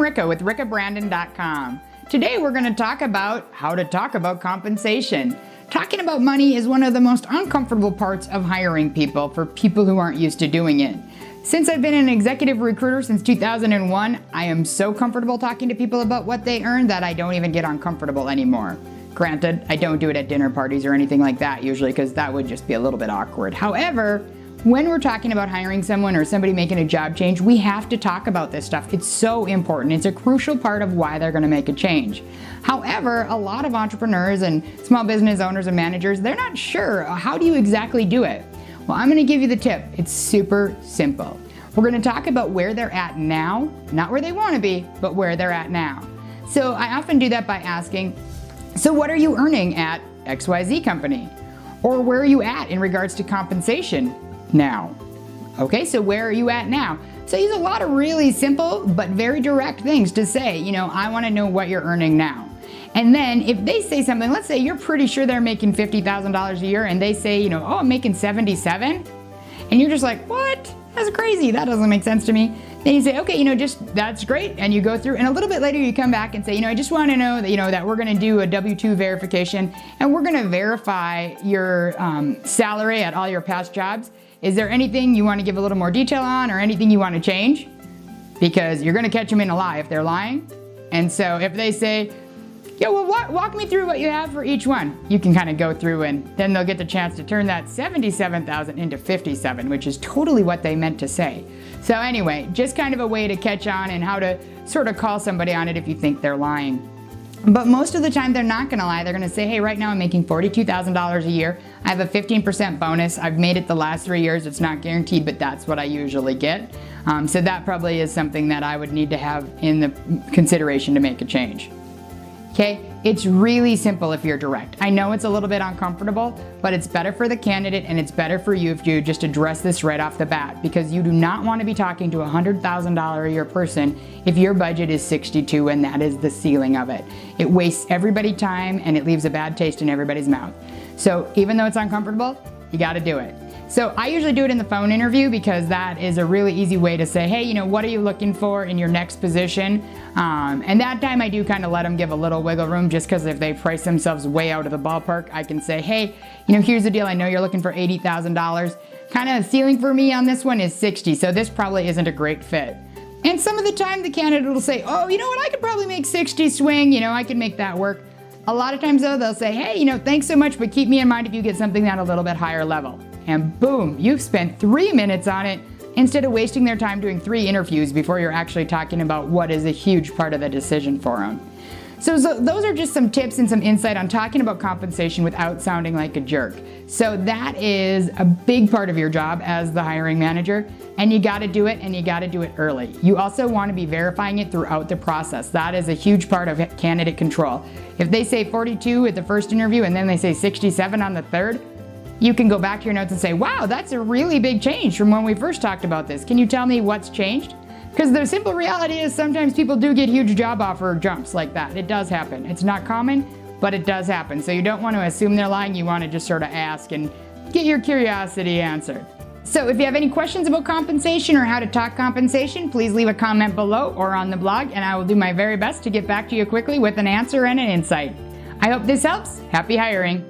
I'm Ricka with rickabrandon.com. Today we're going to talk about how to talk about compensation. Talking about money is one of the most uncomfortable parts of hiring people for people who aren't used to doing it. Since I've been an executive recruiter since 2001, I am so comfortable talking to people about what they earn that I don't even get uncomfortable anymore. Granted, I don't do it at dinner parties or anything like that usually because that would just be a little bit awkward. However, when we're talking about hiring someone or somebody making a job change, we have to talk about this stuff. It's so important. It's a crucial part of why they're going to make a change. However, a lot of entrepreneurs and small business owners and managers, they're not sure. How do you exactly do it? Well, I'm going to give you the tip. It's super simple. We're going to talk about where they're at now, not where they want to be, but where they're at now. So I often do that by asking, so what are you earning at XYZ company? Or where are you at in regards to compensation now? Okay, so where are you at now? So I use a lot of really simple but very direct things to say, I want to know what you're earning now. And then if they say something, let's say you're pretty sure they're making $50,000 a year and they say, oh, I'm making 77. And you're just like, what? That's crazy. That doesn't make sense to me. Then you say, okay, that's great. And you go through, and a little bit later you come back and say, I just want to know that, that we're going to do a W-2 verification and we're going to verify your salary at all your past jobs. Is there anything you want to give a little more detail on or anything you want to change? Because you're going to catch them in a lie if they're lying. And so if they say, walk me through what you have for each one. You can kind of go through and then they'll get the chance to turn that 77,000 into 57, which is totally what they meant to say. So anyway, just kind of a way to catch on and how to sort of call somebody on it if you think they're lying. But most of the time they're not going to lie. They're going to say, hey, right now I'm making $42,000 a year. I have a 15% bonus. I've made it the last 3 years. It's not guaranteed, but that's what I usually get. So that probably is something that I would need to have in the consideration to make a change. Okay, it's really simple if you're direct. I know it's a little bit uncomfortable, but it's better for the candidate and it's better for you if you just address this right off the bat, because you do not want to be talking to a $100,000 a year person if your budget is 62 and that is the ceiling of it. It wastes everybody's time and it leaves a bad taste in everybody's mouth. So even though it's uncomfortable, you got to do it. So I usually do it in the phone interview because that is a really easy way to say, hey, what are you looking for in your next position? And that time I do kind of let them give a little wiggle room, just because if they price themselves way out of the ballpark, I can say, hey, here's the deal. I know you're looking for $80,000. Kind of ceiling for me on this one is 60, so this probably isn't a great fit. And some of the time the candidate will say, oh, you know what, I could probably make 60 swing, I could make that work. A lot of times though, they'll say, hey, thanks so much, but keep me in mind if you get something at a little bit higher level. And boom, you've spent 3 minutes on it instead of wasting their time doing 3 interviews before you're actually talking about what is a huge part of the decision for them. So those are just some tips and some insight on talking about compensation without sounding like a jerk. So that is a big part of your job as the hiring manager, and you got to do it, and you got to do it early. You also want to be verifying it throughout the process. That is a huge part of candidate control. If they say 42 at the first interview and then they say 67 on the third, you can go back to your notes and say, wow, that's a really big change from when we first talked about this. Can you tell me what's changed? Because the simple reality is sometimes people do get huge job offer jumps like that. It does happen. It's not common, but it does happen. So you don't want to assume they're lying. You want to just sort of ask and get your curiosity answered. So if you have any questions about compensation or how to talk compensation, please leave a comment below or on the blog, and I will do my very best to get back to you quickly with an answer and an insight. I hope this helps. Happy hiring.